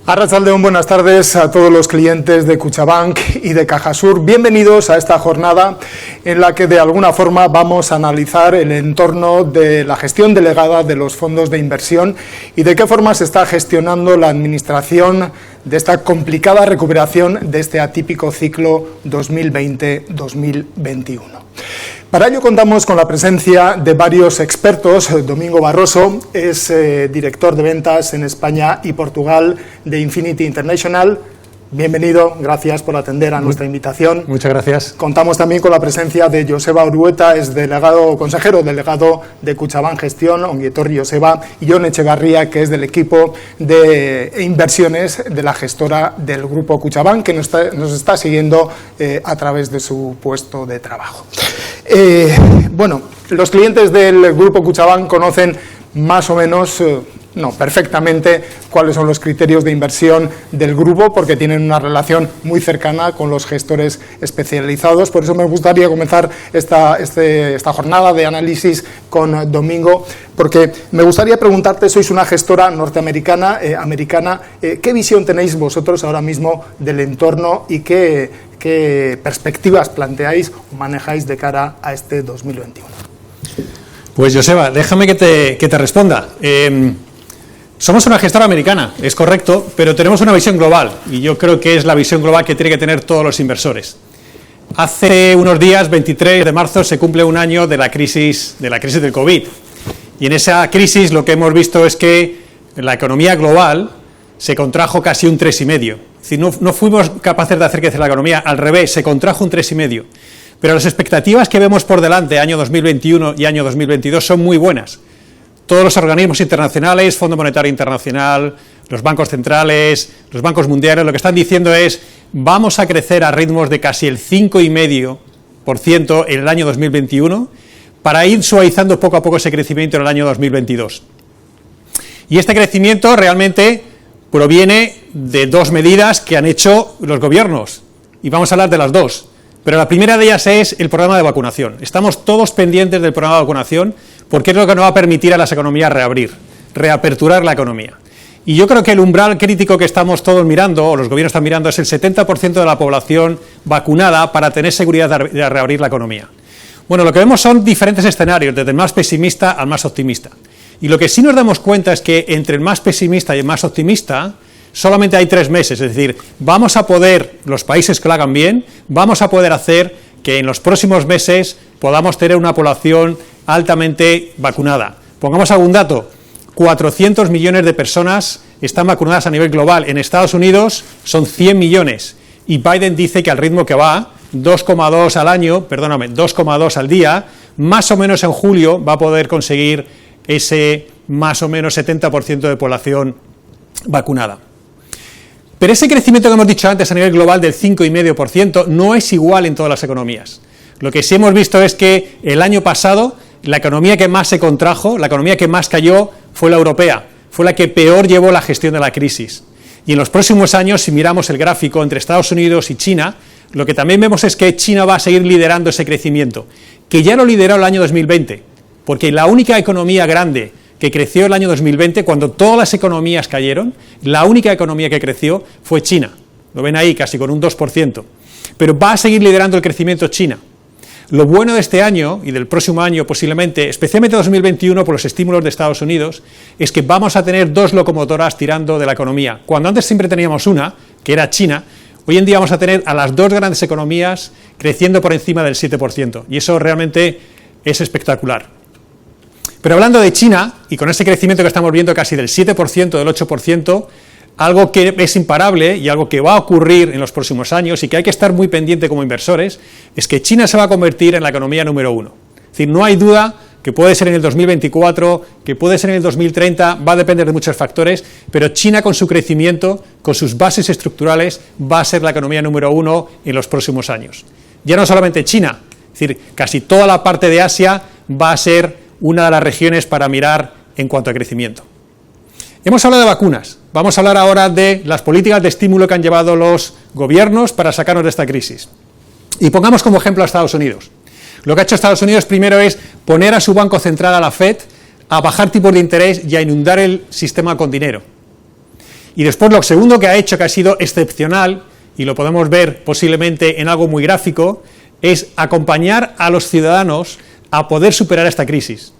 Arratsaldeon, buenas tardes a todos los clientes de Kutxabank y de Cajasur. Bienvenidos a esta jornada en la que de alguna forma vamos a analizar el entorno de la gestión delegada de los fondos de inversión y de qué forma se está gestionando la administración de esta complicada recuperación de este atípico ciclo 2020-2021. Para ello contamos con la presencia de varios expertos. Domingo Barroso es director de ventas en España y Portugal de Infinity International. Bienvenido, gracias por atender a nuestra invitación. Muchas gracias. Contamos también con la presencia de Joseba Urueta, es consejero delegado de Kutxabank Gestión, Ongietorri Joseba, y Jon Echevarría, que es del equipo de inversiones de la gestora del grupo Kutxabank, que nos está siguiendo a través de su puesto de trabajo. Bueno, los clientes del grupo Kutxabank conocen más o menos, perfectamente cuáles son los criterios de inversión del grupo, porque tienen una relación muy cercana con los gestores especializados. Por eso me gustaría comenzar esta jornada de análisis con Domingo, porque me gustaría preguntarte, sois una gestora norteamericana, ¿qué visión tenéis vosotros ahora mismo del entorno y qué perspectivas planteáis o manejáis de cara a este 2021? Pues Joseba, déjame que te responda. Somos una gestora americana, es correcto, pero tenemos una visión global, y yo creo que es la visión global que tienen que tener todos los inversores. Hace unos días, 23 de marzo, se cumple un año de la crisis del COVID, y en esa crisis lo que hemos visto es que la economía global se contrajo casi un 3,5%. Es decir, no fuimos capaces de hacer crecer la economía, al revés, se contrajo un 3,5%. Pero las expectativas que vemos por delante, año 2021 y año 2022, son muy buenas. Todos los organismos internacionales, Fondo Monetario Internacional, los bancos centrales, los bancos mundiales, lo que están diciendo es: vamos a crecer a ritmos de casi el 5,5% en el año 2021 para ir suavizando poco a poco ese crecimiento en el año 2022. Y este crecimiento realmente proviene de dos medidas que han hecho los gobiernos, y vamos a hablar de las dos. Pero la primera de ellas es el programa de vacunación. Estamos todos pendientes del programa de vacunación porque es lo que nos va a permitir a las economías reaperturar la economía. Y yo creo que el umbral crítico que estamos todos mirando, o los gobiernos están mirando, es el 70% de la población vacunada para tener seguridad de reabrir la economía. Bueno, lo que vemos son diferentes escenarios, desde el más pesimista al más optimista. Y lo que sí nos damos cuenta es que entre el más pesimista y el más optimista solamente hay 3 meses, es decir, vamos a poder, los países que lo hagan bien, vamos a poder hacer que en los próximos meses podamos tener una población altamente vacunada. Pongamos algún dato: 400 millones de personas están vacunadas a nivel global, en Estados Unidos son 100 millones, y Biden dice que al ritmo que va, 2,2 al día, más o menos en julio va a poder conseguir ese más o menos 70% de población vacunada. Pero ese crecimiento que hemos dicho antes a nivel global del 5,5% no es igual en todas las economías. Lo que sí hemos visto es que el año pasado la economía que más se contrajo, la economía que más cayó, fue la europea, fue la que peor llevó la gestión de la crisis. Y en los próximos años, si miramos el gráfico entre Estados Unidos y China, lo que también vemos es que China va a seguir liderando ese crecimiento, que ya lo lideró el año 2020, porque la única economía grande que creció el año 2020, cuando todas las economías cayeron, la única economía que creció fue China. Lo ven ahí, casi con un 2%. Pero va a seguir liderando el crecimiento China. Lo bueno de este año y del próximo año posiblemente, especialmente 2021 por los estímulos de Estados Unidos, es que vamos a tener 2 locomotoras tirando de la economía. Cuando antes siempre teníamos una, que era China, hoy en día vamos a tener a las 2 grandes economías creciendo por encima del 7%. Y eso realmente es espectacular. Pero hablando de China, y con ese crecimiento que estamos viendo casi del 7%, del 8%, algo que es imparable y algo que va a ocurrir en los próximos años y que hay que estar muy pendiente como inversores, es que China se va a convertir en la economía número 1. Es decir, no hay duda que puede ser en el 2024, que puede ser en el 2030, va a depender de muchos factores, pero China con su crecimiento, con sus bases estructurales, va a ser la economía número 1 en los próximos años. Ya no solamente China, es decir, casi toda la parte de Asia va a ser una de las regiones para mirar en cuanto a crecimiento. Hemos hablado de vacunas, vamos a hablar ahora de las políticas de estímulo que han llevado los gobiernos para sacarnos de esta crisis. Y pongamos como ejemplo a Estados Unidos. Lo que ha hecho Estados Unidos primero es poner a su banco central, a la FED, a bajar tipos de interés y a inundar el sistema con dinero. Y después lo segundo que ha hecho, que ha sido excepcional, y lo podemos ver posiblemente en algo muy gráfico, es acompañar a los ciudadanos a poder superar esta crisis.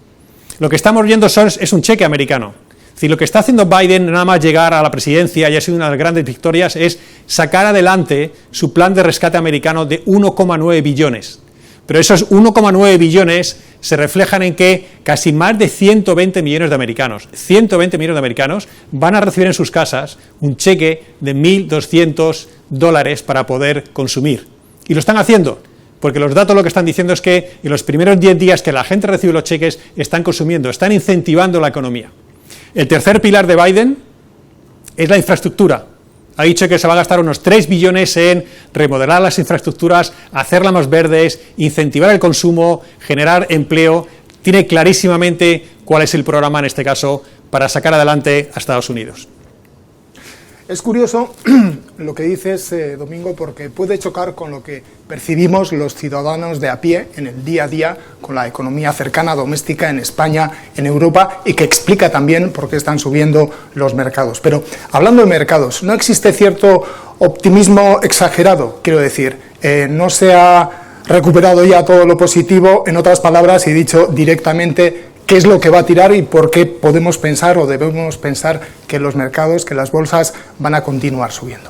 Lo que estamos viendo es un cheque americano. Es decir, lo que está haciendo Biden, nada más llegar a la presidencia, y ha sido una de las grandes victorias, es sacar adelante su plan de rescate americano de 1,9 billones. Pero esos 1,9 billones se reflejan en que casi más de 120 millones de americanos, 120 millones de americanos van a recibir en sus casas un cheque de $1.200 para poder consumir. Y lo están haciendo, porque los datos lo que están diciendo es que en los primeros 10 días que la gente recibe los cheques, están consumiendo, están incentivando la economía. El tercer pilar de Biden es la infraestructura. Ha dicho que se va a gastar unos 3 billones en remodelar las infraestructuras, hacerlas más verdes, incentivar el consumo, generar empleo. Tiene clarísimamente cuál es el programa, en este caso, para sacar adelante a Estados Unidos. Es curioso lo que dices, Domingo, porque puede chocar con lo que percibimos los ciudadanos de a pie en el día a día con la economía cercana, doméstica, en España, en Europa, y que explica también por qué están subiendo los mercados. Pero hablando de mercados, ¿no existe cierto optimismo exagerado? Quiero decir, no se ha recuperado ya todo lo positivo, en otras palabras, y dicho directamente, ¿qué es lo que va a tirar y por qué podemos pensar o debemos pensar que los mercados, que las bolsas van a continuar subiendo?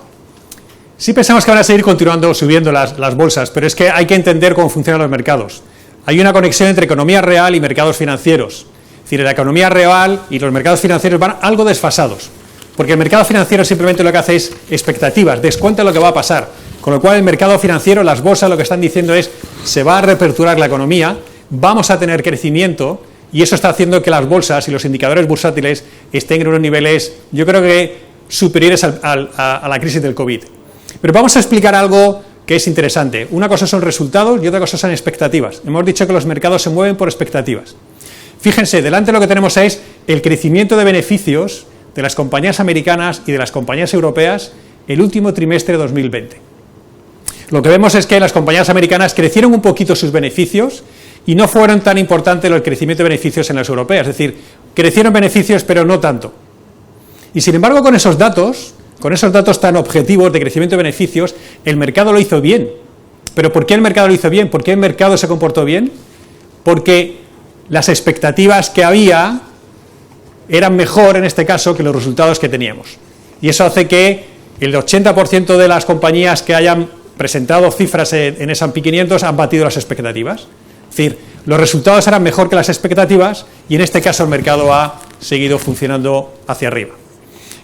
Sí pensamos que van a seguir continuando subiendo las bolsas, pero es que hay que entender cómo funcionan los mercados. Hay una conexión entre economía real y mercados financieros. Es decir, la economía real y los mercados financieros van algo desfasados, porque el mercado financiero simplemente lo que hace es expectativas, descuenta lo que va a pasar, con lo cual el mercado financiero, las bolsas, lo que están diciendo es se va a reaperturar la economía, vamos a tener crecimiento. Y eso está haciendo que las bolsas y los indicadores bursátiles estén en unos niveles, yo creo que superiores a la crisis del COVID. Pero vamos a explicar algo que es interesante. Una cosa son resultados y otra cosa son expectativas. Hemos dicho que los mercados se mueven por expectativas. Fíjense, delante lo que tenemos es el crecimiento de beneficios de las compañías americanas y de las compañías europeas el último trimestre de 2020. Lo que vemos es que las compañías americanas crecieron un poquito sus beneficios y no fueron tan importantes el crecimiento de beneficios en las europeas, es decir, crecieron beneficios pero no tanto. Y sin embargo con esos datos tan objetivos de crecimiento de beneficios, el mercado lo hizo bien. ¿Pero por qué el mercado lo hizo bien? ¿Por qué el mercado se comportó bien? Porque las expectativas que había eran mejor en este caso que los resultados que teníamos. Y eso hace que el 80% de las compañías que hayan presentado cifras en S&P 500 han batido las expectativas. Es decir, los resultados eran mejor que las expectativas y en este caso el mercado ha seguido funcionando hacia arriba.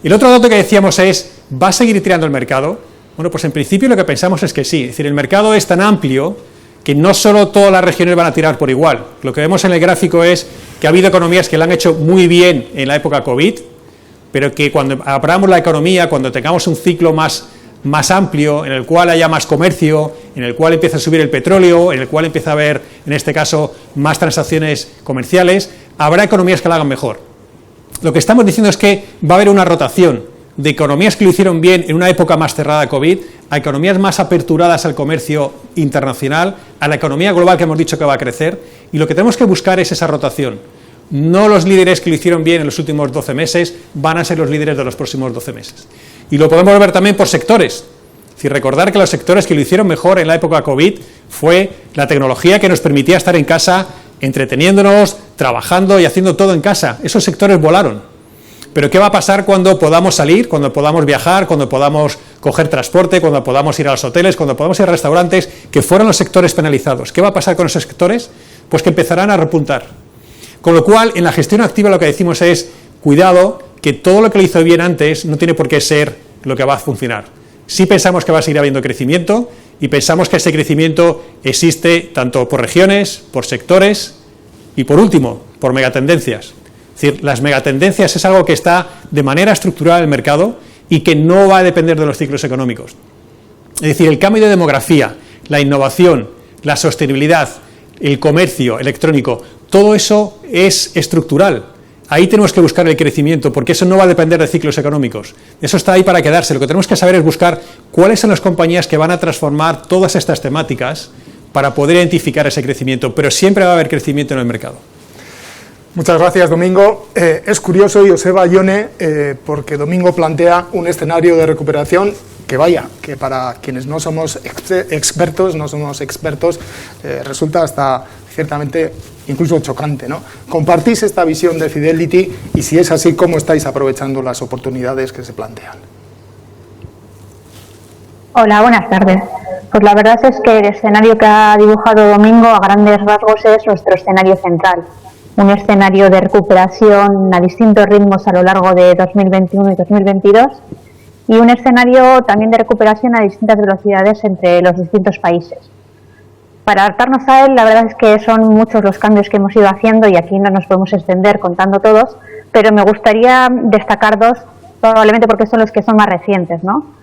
Y el otro dato que decíamos es, ¿va a seguir tirando el mercado? Bueno, pues en principio lo que pensamos es que sí. Es decir, el mercado es tan amplio que no solo todas las regiones van a tirar por igual. Lo que vemos en el gráfico es que ha habido economías que lo han hecho muy bien en la época COVID, pero que cuando abramos la economía, cuando tengamos un ciclo más amplio, en el cual haya más comercio, en el cual empieza a subir el petróleo, en el cual empieza a haber, en este caso, más transacciones comerciales, habrá economías que lo hagan mejor. Lo que estamos diciendo es que va a haber una rotación de economías que lo hicieron bien en una época más cerrada de COVID, a economías más aperturadas al comercio internacional, a la economía global que hemos dicho que va a crecer, y lo que tenemos que buscar es esa rotación. No los líderes que lo hicieron bien en los últimos 12 meses van a ser los líderes de los próximos 12 meses. Y lo podemos ver también por sectores. Es decir, recordar que los sectores que lo hicieron mejor en la época COVID fue la tecnología que nos permitía estar en casa, entreteniéndonos, trabajando y haciendo todo en casa. Esos sectores volaron. Pero ¿qué va a pasar cuando podamos salir, cuando podamos viajar, cuando podamos coger transporte, cuando podamos ir a los hoteles, cuando podamos ir a restaurantes, que fueron los sectores penalizados? ¿Qué va a pasar con esos sectores? Pues que empezarán a repuntar. Con lo cual, en la gestión activa lo que decimos es, cuidado, que todo lo que lo hizo bien antes no tiene por qué ser lo que va a funcionar. Sí pensamos que va a seguir habiendo crecimiento y pensamos que ese crecimiento existe tanto por regiones, por sectores y por último, por megatendencias. Es decir, las megatendencias es algo que está de manera estructural en el mercado y que no va a depender de los ciclos económicos. Es decir, el cambio de demografía, la innovación, la sostenibilidad, el comercio electrónico, todo eso es estructural. Ahí tenemos que buscar el crecimiento, porque eso no va a depender de ciclos económicos. Eso está ahí para quedarse. Lo que tenemos que saber es buscar cuáles son las compañías que van a transformar todas estas temáticas para poder identificar ese crecimiento, pero siempre va a haber crecimiento en el mercado. Muchas gracias, Domingo. Es curioso, Joseba, Ione, porque Domingo plantea un escenario de recuperación que que para quienes no somos expertos, resulta hasta ciertamente incluso chocante, ¿no? ¿Compartís esta visión de Fidelity? Y si es así, ¿cómo estáis aprovechando las oportunidades que se plantean? Hola, buenas tardes. Pues la verdad es que el escenario que ha dibujado Domingo a grandes rasgos es nuestro escenario central. Un escenario de recuperación a distintos ritmos a lo largo de 2021 y 2022 y un escenario también de recuperación a distintas velocidades entre los distintos países. Para adaptarnos a él, la verdad es que son muchos los cambios que hemos ido haciendo y aquí no nos podemos extender contando todos, pero me gustaría destacar dos, probablemente porque son los que son más recientes, ¿no?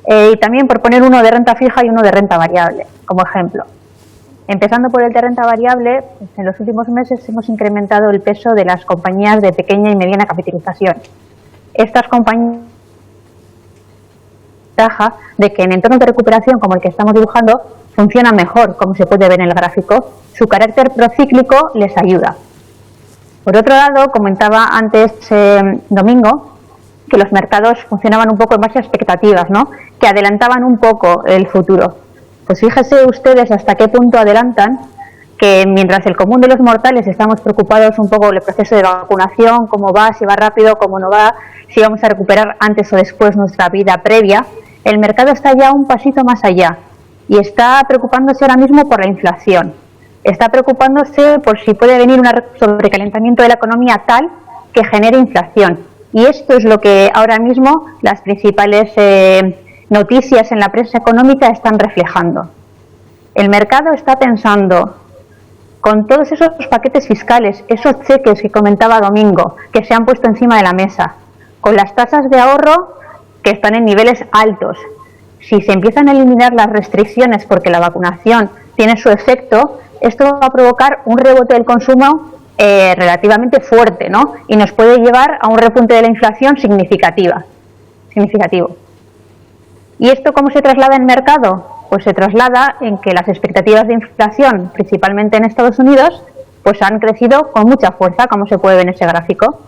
Y también por poner uno de renta fija y uno de renta variable, como ejemplo. Empezando por el de renta variable, pues en los últimos meses hemos incrementado el peso de las compañías de pequeña y mediana capitalización. Estas compañías ventaja de que en entornos de recuperación como el que estamos dibujando funcionan mejor, como se puede ver en el gráfico. Su carácter procíclico les ayuda. Por otro lado, comentaba antes Domingo, que los mercados funcionaban un poco en base a expectativas, ¿no? Que adelantaban un poco el futuro. Pues fíjense ustedes hasta qué punto adelantan que mientras el común de los mortales estamos preocupados un poco del proceso de vacunación, cómo va, si va rápido, cómo no va, si vamos a recuperar antes o después nuestra vida previa, el mercado está ya un pasito más allá y está preocupándose ahora mismo por la inflación. Está preocupándose por si puede venir un sobrecalentamiento de la economía tal que genere inflación. Y esto es lo que ahora mismo las principales noticias en la prensa económica están reflejando. El mercado está pensando, con todos esos paquetes fiscales, esos cheques que comentaba Domingo, que se han puesto encima de la mesa, con las tasas de ahorro que están en niveles altos, si se empiezan a eliminar las restricciones porque la vacunación tiene su efecto, esto va a provocar un rebote del consumo relativamente fuerte, ¿no? Y nos puede llevar a un repunte de la inflación significativo. ¿Y esto cómo se traslada en el mercado? Pues se traslada en que las expectativas de inflación, principalmente en Estados Unidos, pues han crecido con mucha fuerza, como se puede ver en ese gráfico.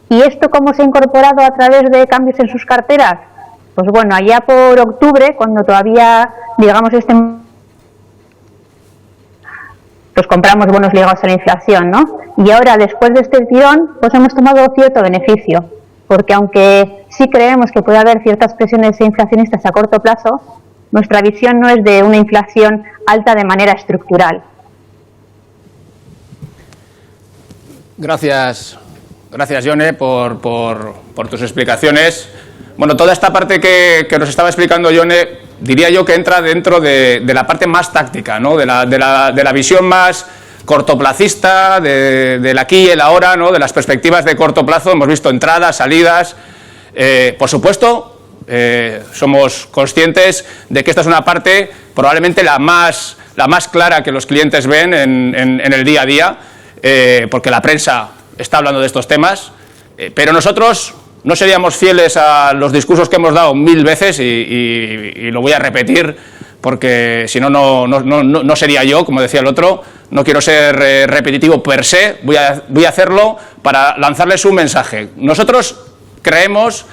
¿Y esto cómo se ha incorporado a través de cambios en sus carteras? Pues bueno, allá por octubre, cuando todavía, digamos, pues compramos bonos ligados a la inflación, ¿no? Y ahora, después de este tirón, pues hemos tomado cierto beneficio, porque aunque sí creemos que puede haber ciertas presiones inflacionistas a corto plazo, nuestra visión no es de una inflación alta de manera estructural. Gracias, Ione, por tus explicaciones. Bueno, toda esta parte que nos estaba explicando Ione, diría yo que entra dentro de la parte más táctica, ¿no? de la visión más cortoplacista, del aquí y el ahora, ¿no? De las perspectivas de corto plazo. Hemos visto entradas, salidas. Por supuesto, somos conscientes de que esta es una parte probablemente la más clara que los clientes ven en el día a día, porque la prensa está hablando de estos temas, pero nosotros no seríamos fieles a los discursos que hemos dado 1000 veces y lo voy a repetir porque si no, no sería yo, como decía el otro. No quiero ser repetitivo per se, voy a hacerlo para lanzarles un mensaje. Nosotros creemos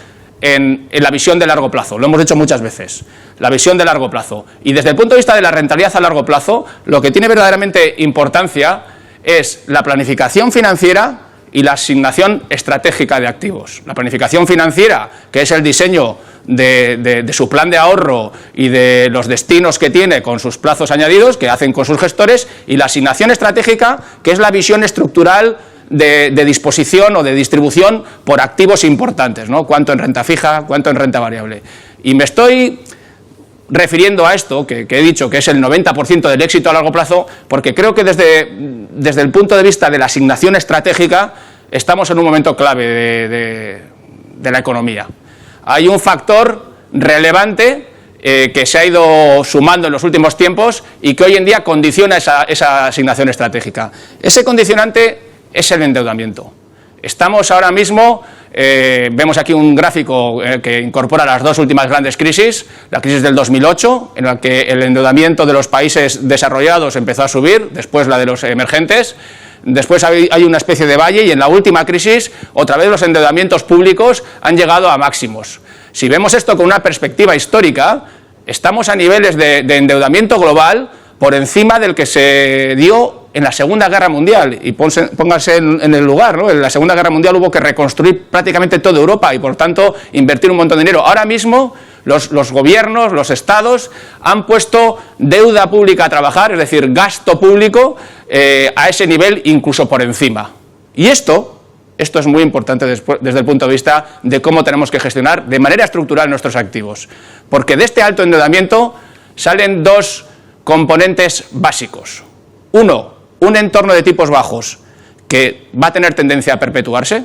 en la visión de largo plazo, lo hemos dicho muchas veces, la visión de largo plazo. Y desde el punto de vista de la rentabilidad a largo plazo, lo que tiene verdaderamente importancia es la planificación financiera y la asignación estratégica de activos. La planificación financiera, que es el diseño de su plan de ahorro y de los destinos que tiene con sus plazos añadidos, que hacen con sus gestores, y la asignación estratégica, que es la visión estructural de disposición o de distribución por activos importantes, ¿no? Cuánto en renta fija, cuánto en renta variable. Y me estoy refiriendo a esto, que he dicho que es el 90% del éxito a largo plazo, porque creo que desde el punto de vista de la asignación estratégica estamos en un momento clave de la economía. Hay un factor relevante que se ha ido sumando en los últimos tiempos y que hoy en día condiciona esa asignación estratégica. Ese condicionante es el endeudamiento. Estamos ahora mismo, vemos aquí un gráfico que incorpora las dos últimas grandes crisis, la crisis del 2008, en la que el endeudamiento de los países desarrollados empezó a subir, después la de los emergentes, después hay una especie de valle y en la última crisis otra vez los endeudamientos públicos han llegado a máximos. Si vemos esto con una perspectiva histórica, estamos a niveles de endeudamiento global por encima del que se dio en la Segunda Guerra Mundial, y pónganse en el lugar, ¿no? En la Segunda Guerra Mundial hubo que reconstruir prácticamente toda Europa y por tanto invertir un montón de dinero. Ahora mismo los gobiernos, los estados han puesto deuda pública a trabajar, es decir, gasto público a ese nivel, incluso por encima. Y esto es muy importante desde el punto de vista de cómo tenemos que gestionar de manera estructural nuestros activos, porque de este alto endeudamiento salen dos componentes básicos. Uno, un entorno de tipos bajos que va a tener tendencia a perpetuarse.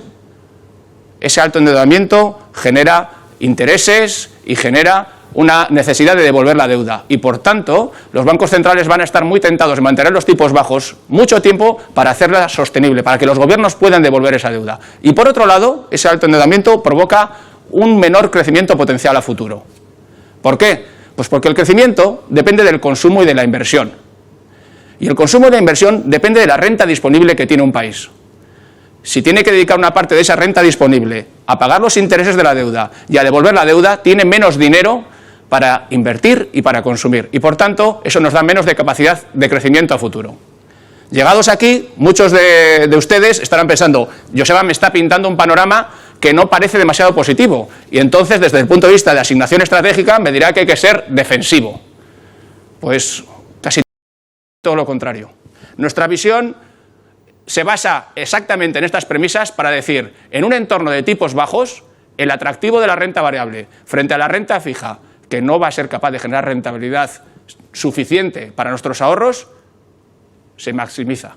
Ese alto endeudamiento genera intereses y genera una necesidad de devolver la deuda y por tanto los bancos centrales van a estar muy tentados de mantener los tipos bajos mucho tiempo para hacerla sostenible, para que los gobiernos puedan devolver esa deuda. Y por otro lado, ese alto endeudamiento provoca un menor crecimiento potencial a futuro. ¿Por qué? Pues porque el crecimiento depende del consumo y de la inversión. Y el consumo y la inversión depende de la renta disponible que tiene un país. Si tiene que dedicar una parte de esa renta disponible a pagar los intereses de la deuda y a devolver la deuda, tiene menos dinero para invertir y para consumir. Y por tanto, eso nos da menos de capacidad de crecimiento a futuro. Llegados aquí, muchos de ustedes estarán pensando, Joseba me está pintando un panorama que no parece demasiado positivo. Y entonces, desde el punto de vista de asignación estratégica, me dirá que hay que ser defensivo. Pues casi todo lo contrario. Nuestra visión se basa exactamente en estas premisas para decir, en un entorno de tipos bajos, el atractivo de la renta variable frente a la renta fija, que no va a ser capaz de generar rentabilidad suficiente para nuestros ahorros, se maximiza.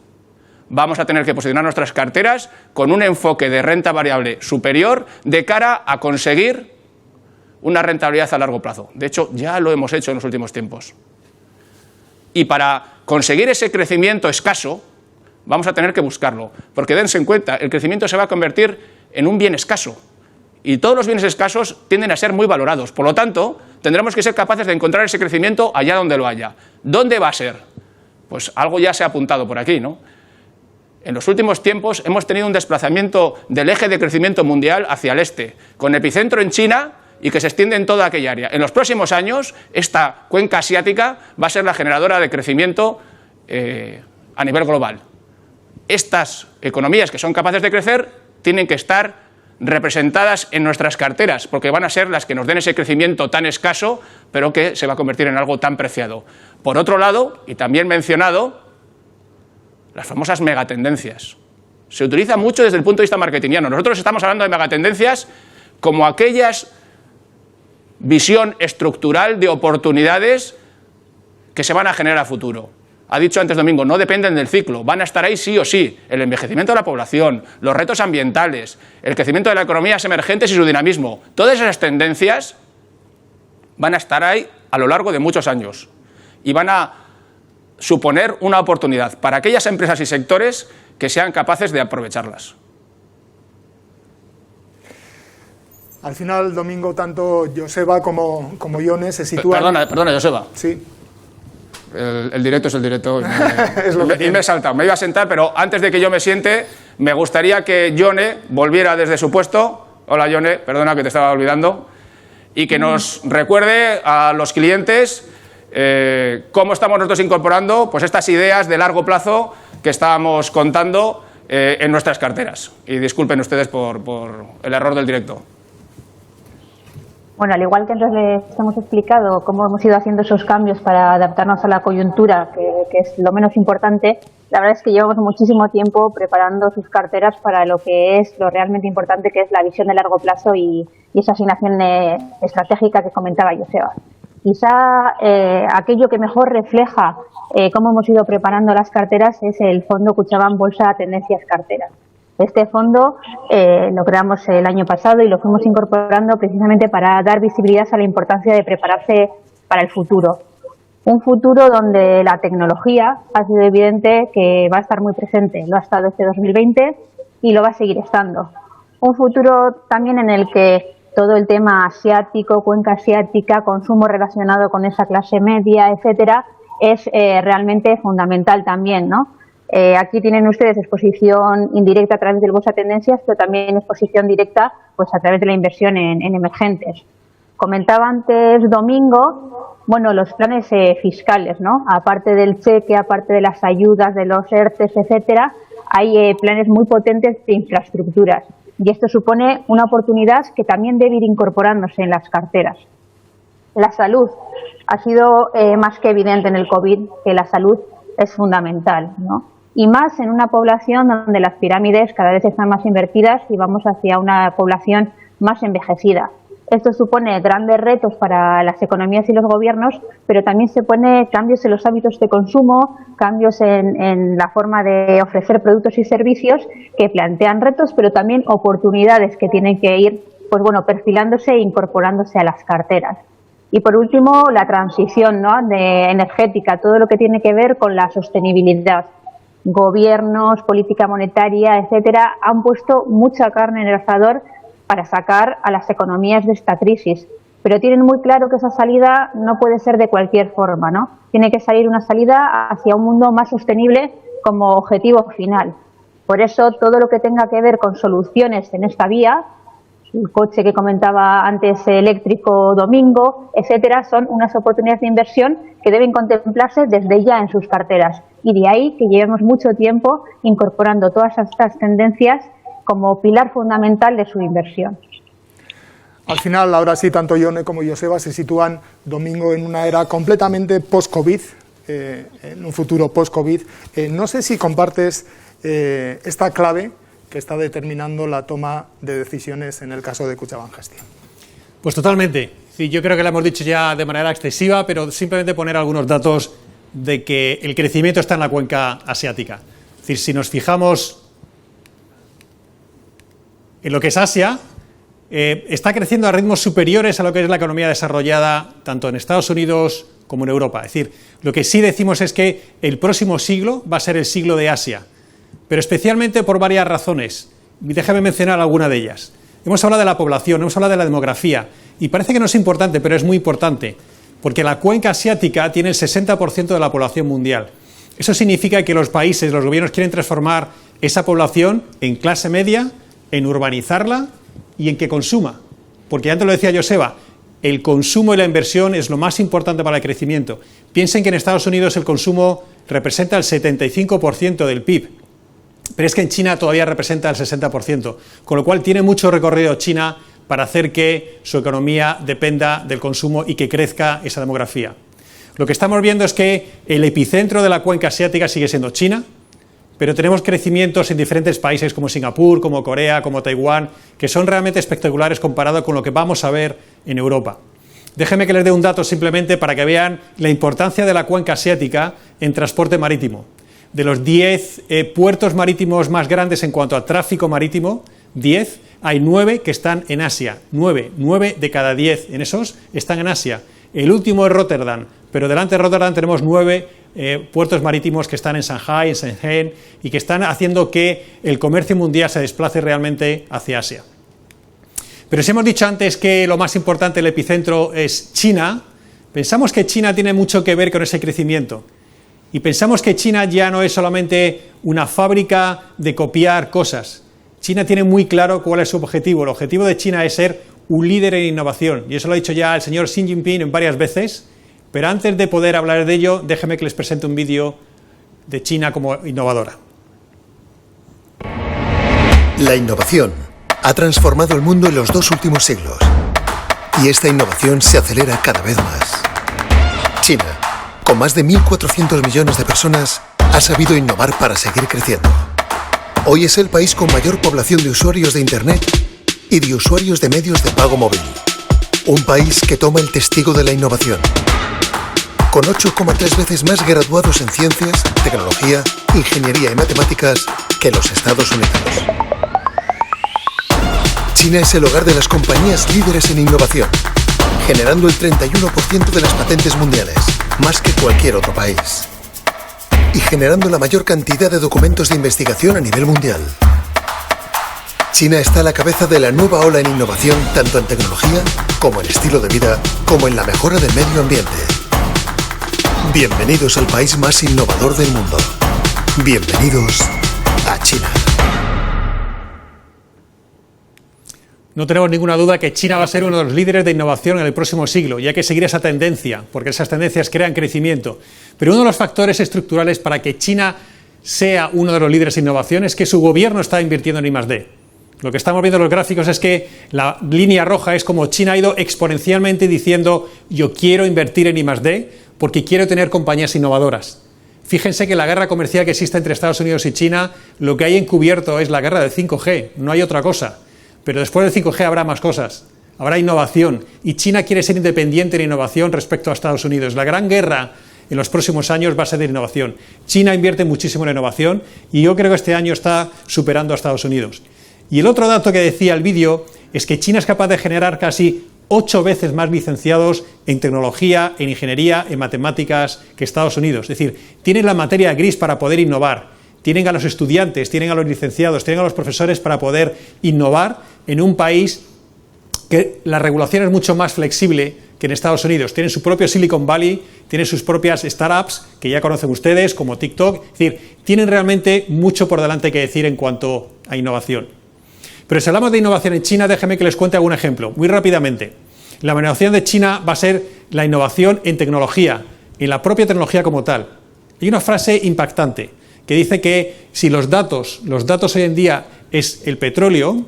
Vamos a tener que posicionar nuestras carteras con un enfoque de renta variable superior de cara a conseguir una rentabilidad a largo plazo. De hecho, ya lo hemos hecho en los últimos tiempos. Y para conseguir ese crecimiento escaso, vamos a tener que buscarlo, porque dense en cuenta, el crecimiento se va a convertir en un bien escaso, y todos los bienes escasos tienden a ser muy valorados, por lo tanto, tendremos que ser capaces de encontrar ese crecimiento allá donde lo haya. ¿Dónde va a ser? Pues algo ya se ha apuntado por aquí, ¿no? En los últimos tiempos hemos tenido un desplazamiento del eje de crecimiento mundial hacia el este, con epicentro en China, y que se extiende en toda aquella área. En los próximos años, esta cuenca asiática va a ser la generadora de crecimiento a nivel global. Estas economías que son capaces de crecer tienen que estar representadas en nuestras carteras, porque van a ser las que nos den ese crecimiento tan escaso, pero que se va a convertir en algo tan preciado. Por otro lado, y también mencionado, las famosas megatendencias. Se utiliza mucho desde el punto de vista marketingiano. Nosotros estamos hablando de megatendencias como aquellas visión estructural de oportunidades que se van a generar a futuro. Ha dicho antes Domingo, no dependen del ciclo, van a estar ahí sí o sí. El envejecimiento de la población, los retos ambientales, el crecimiento de las economías emergentes y su dinamismo. Todas esas tendencias van a estar ahí a lo largo de muchos años y van a suponer una oportunidad para aquellas empresas y sectores que sean capaces de aprovecharlas. Al final, Domingo, tanto Joseba como Ione se sitúan... Perdona, Joseba. Sí. El directo es el directo. Es lo que y me he saltado. Me iba a sentar, pero antes de que yo me siente, me gustaría que Ione volviera desde su puesto. Hola, Ione, perdona que te estaba olvidando. Y que nos recuerde a los clientes cómo estamos nosotros incorporando pues estas ideas de largo plazo que estábamos contando en nuestras carteras. Y disculpen ustedes por el error del directo. Bueno, al igual que antes les hemos explicado cómo hemos ido haciendo esos cambios para adaptarnos a la coyuntura, que es lo menos importante, la verdad es que llevamos muchísimo tiempo preparando sus carteras para lo que es lo realmente importante, que es la visión de largo plazo y esa asignación estratégica que comentaba Joseba. Quizá aquello que mejor refleja cómo hemos ido preparando las carteras es el fondo Kutxabank Bolsa Tendencias Carteras. Este fondo lo creamos el año pasado y lo fuimos incorporando precisamente para dar visibilidad a la importancia de prepararse para el futuro. Un futuro donde la tecnología ha sido evidente que va a estar muy presente, lo ha estado este 2020 y lo va a seguir estando. Un futuro también en el que todo el tema asiático, cuenca asiática, consumo relacionado con esa clase media, etcétera, es realmente fundamental también, ¿no? Aquí tienen ustedes exposición indirecta a través del Bolsa Tendencias, pero también exposición directa pues a través de la inversión en emergentes. Comentaba antes Domingo, bueno, los planes fiscales, ¿no? Aparte del cheque, aparte de las ayudas, de los ERTES, etcétera, hay planes muy potentes de infraestructuras. Y esto supone una oportunidad que también debe ir incorporándose en las carteras. La salud. Ha sido más que evidente en el COVID que la salud es fundamental, ¿no? Y más en una población donde las pirámides cada vez están más invertidas y vamos hacia una población más envejecida. Esto supone grandes retos para las economías y los gobiernos, pero también se pone cambios en los hábitos de consumo, cambios en la forma de ofrecer productos y servicios que plantean retos, pero también oportunidades que tienen que ir, pues bueno, perfilándose e incorporándose a las carteras. Y por último, la transición, ¿no?, energética, todo lo que tiene que ver con la sostenibilidad. Gobiernos, política monetaria, etcétera, han puesto mucha carne en el asador para sacar a las economías de esta crisis. Pero tienen muy claro que esa salida no puede ser de cualquier forma, ¿no? Tiene que salir una salida hacia un mundo más sostenible como objetivo final. Por eso, todo lo que tenga que ver con soluciones en esta vía, el coche que comentaba antes eléctrico Domingo, etcétera, son unas oportunidades de inversión que deben contemplarse desde ya en sus carteras. Y de ahí que llevemos mucho tiempo incorporando todas estas tendencias como pilar fundamental de su inversión. Al final, ahora sí, tanto Yone como Joseba se sitúan, Domingo, en una era completamente post-COVID, en un futuro post-COVID. No sé si compartes esta clave que está determinando la toma de decisiones en el caso de Kutxabank Gestión. Pues totalmente. Sí, yo creo que lo hemos dicho ya de manera excesiva, pero simplemente poner algunos datos de que el crecimiento está en la cuenca asiática. Es decir, si nos fijamos en lo que es Asia, está creciendo a ritmos superiores a lo que es la economía desarrollada tanto en Estados Unidos como en Europa. Es decir, lo que sí decimos es que el próximo siglo va a ser el siglo de Asia, pero especialmente por varias razones. Déjame mencionar alguna de ellas. Hemos hablado de la población, hemos hablado de la demografía, y parece que no es importante, pero es muy importante, porque la cuenca asiática tiene el 60% de la población mundial. Eso significa que los países, los gobiernos quieren transformar esa población en clase media, en urbanizarla y en que consuma. Porque antes lo decía Joseba, el consumo y la inversión es lo más importante para el crecimiento. Piensen que en Estados Unidos el consumo representa el 75% del PIB, pero es que en China todavía representa el 60%, con lo cual tiene mucho recorrido China para hacer que su economía dependa del consumo y que crezca esa demografía. Lo que estamos viendo es que el epicentro de la cuenca asiática sigue siendo China, pero tenemos crecimientos en diferentes países como Singapur, como Corea, como Taiwán, que son realmente espectaculares comparado con lo que vamos a ver en Europa. Déjenme que les dé un dato simplemente para que vean la importancia de la cuenca asiática en transporte marítimo. De los 10 puertos marítimos más grandes en cuanto a tráfico marítimo, 10, hay 9 que están en Asia. 9 de cada 10 en esos están en Asia. El último es Rotterdam, pero delante de Rotterdam tenemos 9 puertos marítimos que están en Shanghái, en Shenzhen, y que están haciendo que el comercio mundial se desplace realmente hacia Asia. Pero si hemos dicho antes que lo más importante, el epicentro, es China, pensamos que China tiene mucho que ver con ese crecimiento. Y pensamos que China ya no es solamente una fábrica de copiar cosas. China tiene muy claro cuál es su objetivo. El objetivo de China es ser un líder en innovación. Y eso lo ha dicho ya el señor Xi Jinping en varias veces. Pero antes de poder hablar de ello, déjenme que les presente un vídeo de China como innovadora. La innovación ha transformado el mundo en los 2 últimos siglos. Y esta innovación se acelera cada vez más. China, con más de 1.400 millones de personas, ha sabido innovar para seguir creciendo. Hoy es el país con mayor población de usuarios de Internet y de usuarios de medios de pago móvil. Un país que toma el testigo de la innovación. Con 8,3 veces más graduados en ciencias, tecnología, ingeniería y matemáticas que los Estados Unidos. China es el hogar de las compañías líderes en innovación, generando el 31% de las patentes mundiales, más que cualquier otro país. Y generando la mayor cantidad de documentos de investigación a nivel mundial. China está a la cabeza de la nueva ola en innovación, tanto en tecnología, como en estilo de vida, como en la mejora del medio ambiente. Bienvenidos al país más innovador del mundo. Bienvenidos a China. No tenemos ninguna duda que China va a ser uno de los líderes de innovación en el próximo siglo, y hay que seguir esa tendencia, porque esas tendencias crean crecimiento. Pero uno de los factores estructurales para que China sea uno de los líderes de innovación es que su gobierno está invirtiendo en I+D. Lo que estamos viendo en los gráficos es que la línea roja es como China ha ido exponencialmente diciendo: yo quiero invertir en I+D porque quiero tener compañías innovadoras. Fíjense que la guerra comercial que existe entre Estados Unidos y China, lo que hay encubierto es la guerra del 5G, no hay otra cosa. Pero después del 5G habrá más cosas, habrá innovación, y China quiere ser independiente en innovación respecto a Estados Unidos. La gran guerra en los próximos años va a ser de innovación. China invierte muchísimo en innovación y yo creo que este año está superando a Estados Unidos. Y el otro dato que decía el vídeo es que China es capaz de generar casi 8 veces más licenciados en tecnología, en ingeniería, en matemáticas que Estados Unidos. Es decir, tienen la materia gris para poder innovar. Tienen a los estudiantes, tienen a los licenciados, tienen a los profesores para poder innovar en un país que la regulación es mucho más flexible que en Estados Unidos. Tienen su propio Silicon Valley, tienen sus propias startups, que ya conocen ustedes, como TikTok. Es decir, tienen realmente mucho por delante que decir en cuanto a innovación. Pero si hablamos de innovación en China, déjenme que les cuente algún ejemplo, muy rápidamente. La innovación de China va a ser la innovación en tecnología, en la propia tecnología como tal. Hay una frase impactante que dice que si los datos hoy en día es el petróleo,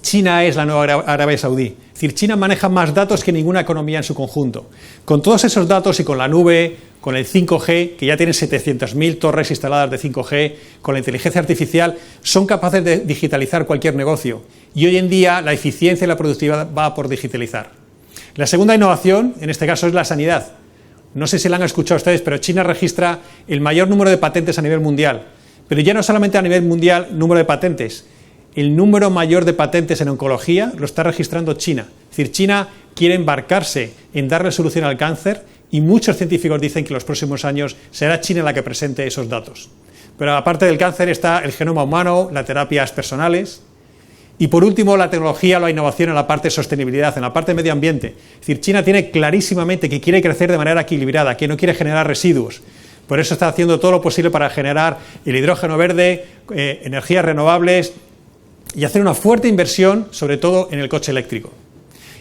China es la nueva Arabia Saudí. Es decir, China maneja más datos que ninguna economía en su conjunto. Con todos esos datos y con la nube, con el 5G, que ya tienen 700.000 torres instaladas de 5G, con la inteligencia artificial, son capaces de digitalizar cualquier negocio. Y hoy en día la eficiencia y la productividad va por digitalizar. La segunda innovación, en este caso, es la sanidad. No sé si la han escuchado ustedes, pero China registra el mayor número de patentes a nivel mundial. Pero ya no solamente a nivel mundial número de patentes. El número mayor de patentes en oncología lo está registrando China. Es decir, China quiere embarcarse en darle solución al cáncer y muchos científicos dicen que en los próximos años será China la que presente esos datos. Pero aparte del cáncer está el genoma humano, las terapias personales y por último la tecnología, la innovación en la parte de sostenibilidad, en la parte de medio ambiente. Es decir, China tiene clarísimamente que quiere crecer de manera equilibrada, que no quiere generar residuos. Por eso está haciendo todo lo posible para generar el hidrógeno verde, energías renovables, y hacer una fuerte inversión, sobre todo en el coche eléctrico.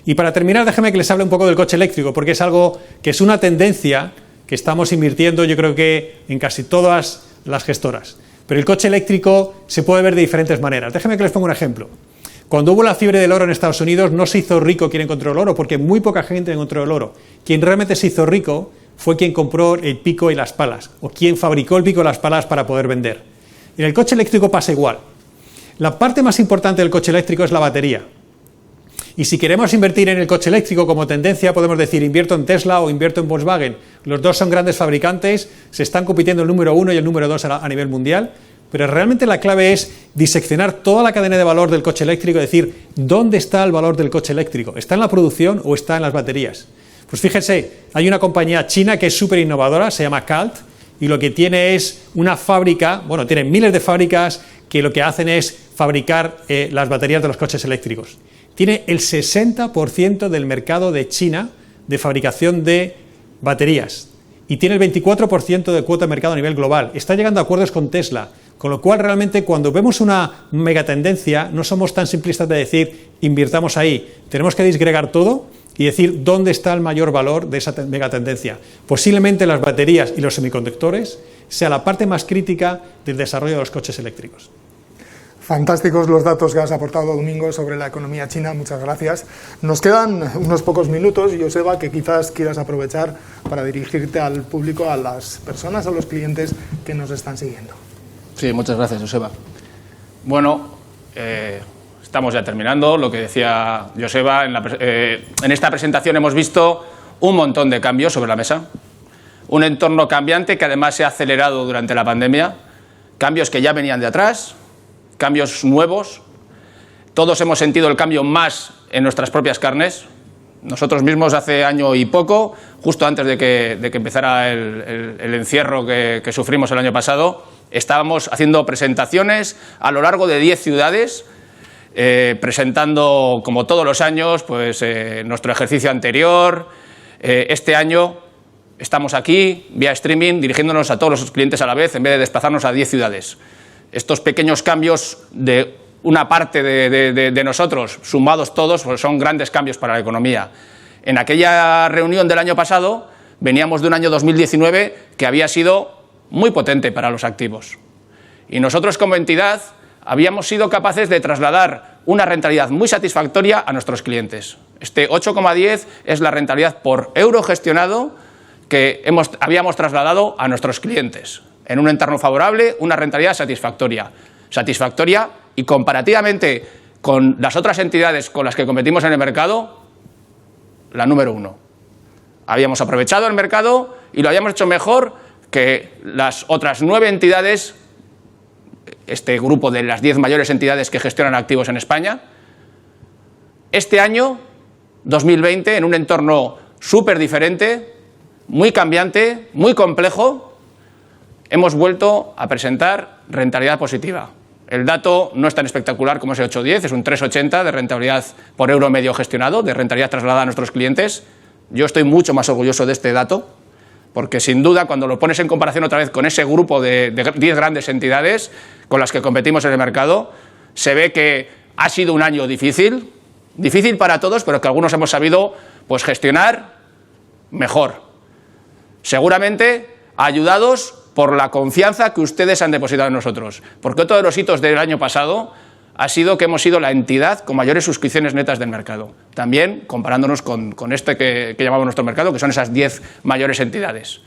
Y para terminar, déjenme que les hable un poco del coche eléctrico, porque es algo que es una tendencia que estamos invirtiendo, yo creo que en casi todas las gestoras. Pero el coche eléctrico se puede ver de diferentes maneras. Déjenme que les ponga un ejemplo. Cuando hubo la fiebre del oro en Estados Unidos, no se hizo rico quien encontró el oro, porque muy poca gente encontró el oro. Quien realmente se hizo rico fue quien compró el pico y las palas, o quien fabricó el pico y las palas para poder vender. En el coche eléctrico pasa igual. La parte más importante del coche eléctrico es la batería. Y si queremos invertir en el coche eléctrico como tendencia, podemos decir invierto en Tesla o invierto en Volkswagen. Los dos son grandes fabricantes, se están compitiendo el número 1 y el número 2 a nivel mundial, pero realmente la clave es diseccionar toda la cadena de valor del coche eléctrico y decir ¿dónde está el valor del coche eléctrico? ¿Está en la producción o está en las baterías? Pues fíjense, hay una compañía china que es súper innovadora, se llama CALT, y lo que tiene es una fábrica, bueno, tienen miles de fábricas que lo que hacen es fabricar las baterías de los coches eléctricos. Tiene el 60% del mercado de China de fabricación de baterías y tiene el 24% de cuota de mercado a nivel global. Está llegando a acuerdos con Tesla, con lo cual realmente cuando vemos una megatendencia no somos tan simplistas de decir invirtamos ahí, tenemos que disgregar todo y decir dónde está el mayor valor de esa megatendencia. Posiblemente las baterías y los semiconductores sea la parte más crítica del desarrollo de los coches eléctricos. Fantásticos los datos que has aportado, Domingo, sobre la economía china. Muchas gracias. Nos quedan unos pocos minutos, Joseba, que quizás quieras aprovechar para dirigirte al público, a las personas, a los clientes que nos están siguiendo. Sí, muchas gracias, Joseba. Bueno, estamos ya terminando. Lo que decía Joseba, en esta presentación hemos visto un montón de cambios sobre la mesa. Un entorno cambiante que además se ha acelerado durante la pandemia. Cambios que ya venían de atrás, cambios nuevos. Todos hemos sentido el cambio más en nuestras propias carnes. Nosotros mismos hace año y poco, justo antes de que empezara el encierro que sufrimos el año pasado, estábamos haciendo presentaciones a lo largo de 10 ciudades, presentando, como todos los años, pues, nuestro ejercicio anterior. Este año estamos aquí, vía streaming, dirigiéndonos a todos los clientes a la vez, en vez de desplazarnos a 10 ciudades. Estos pequeños cambios de una parte de nosotros, sumados todos, pues son grandes cambios para la economía. En aquella reunión del año pasado, veníamos de un año 2019 que había sido muy potente para los activos. Y nosotros como entidad habíamos sido capaces de trasladar una rentabilidad muy satisfactoria a nuestros clientes. Este 8,10 es la rentabilidad por euro gestionado que habíamos trasladado a nuestros clientes. En un entorno favorable, una rentabilidad satisfactoria. Satisfactoria y comparativamente con las otras entidades con las que competimos en el mercado, la número 1. Habíamos aprovechado el mercado y lo habíamos hecho mejor que las otras 9 entidades, este grupo de las 10 mayores entidades que gestionan activos en España. Este año, 2020, en un entorno súper diferente, muy cambiante, muy complejo, hemos vuelto a presentar rentabilidad positiva. El dato no es tan espectacular como ese 8,10, es un 3,80 de rentabilidad por euro medio gestionado, de rentabilidad trasladada a nuestros clientes. Yo estoy mucho más orgulloso de este dato, porque sin duda cuando lo pones en comparación otra vez con ese grupo de 10 grandes entidades con las que competimos en el mercado, se ve que ha sido un año difícil para todos, pero que algunos hemos sabido pues, gestionar mejor. Seguramente ayudados por la confianza que ustedes han depositado en nosotros, porque otro de los hitos del año pasado ha sido que hemos sido la entidad con mayores suscripciones netas del mercado. También comparándonos con este que llamamos nuestro mercado, que son esas 10 mayores entidades.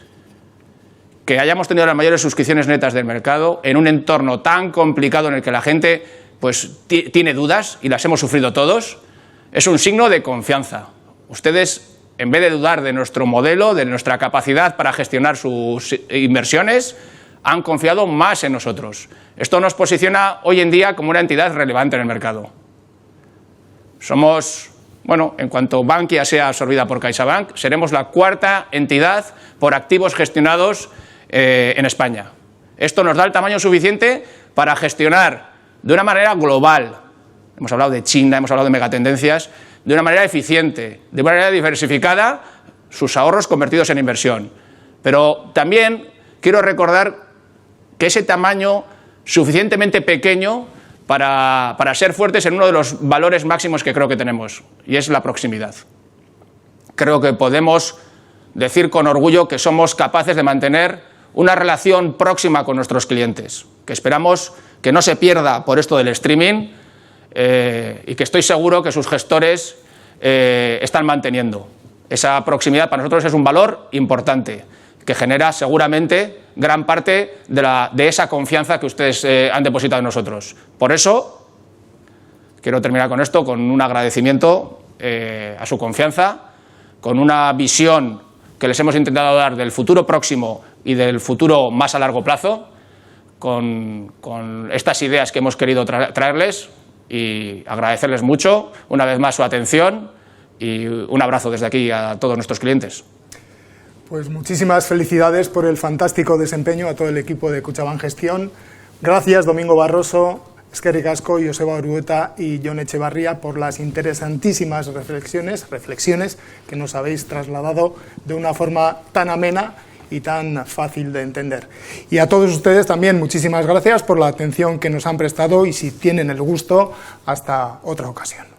Que hayamos tenido las mayores suscripciones netas del mercado en un entorno tan complicado en el que la gente pues, tiene dudas, y las hemos sufrido todos, es un signo de confianza. Ustedes, en vez de dudar de nuestro modelo, de nuestra capacidad para gestionar sus inversiones, han confiado más en nosotros. Esto nos posiciona hoy en día como una entidad relevante en el mercado. Somos, bueno, en cuanto Bankia sea absorbida por CaixaBank, seremos la 4ª entidad por activos gestionados en España. Esto nos da el tamaño suficiente para gestionar de una manera global, hemos hablado de China, hemos hablado de megatendencias, de una manera eficiente, de una manera diversificada, sus ahorros convertidos en inversión. Pero también quiero recordar que ese tamaño suficientemente pequeño para ser fuertes en uno de los valores máximos que creo que tenemos, y es la proximidad. Creo que podemos decir con orgullo que somos capaces de mantener una relación próxima con nuestros clientes, que esperamos que no se pierda por esto del streaming y que estoy seguro que sus gestores están manteniendo. Esa proximidad para nosotros es un valor importante, que genera seguramente gran parte de esa confianza que ustedes han depositado en nosotros. Por eso, quiero terminar con esto, con un agradecimiento a su confianza, con una visión que les hemos intentado dar del futuro próximo y del futuro más a largo plazo, con estas ideas que hemos querido traerles, y agradecerles mucho una vez más su atención, y un abrazo desde aquí a todos nuestros clientes. Pues muchísimas felicidades por el fantástico desempeño a todo el equipo de Kutxabank Gestión. Gracias, Domingo Barroso, eskerrik asko, Joseba Orueta y Jon Etxebarria, por las interesantísimas reflexiones que nos habéis trasladado de una forma tan amena y tan fácil de entender. Y a todos ustedes también muchísimas gracias por la atención que nos han prestado, y si tienen el gusto, hasta otra ocasión.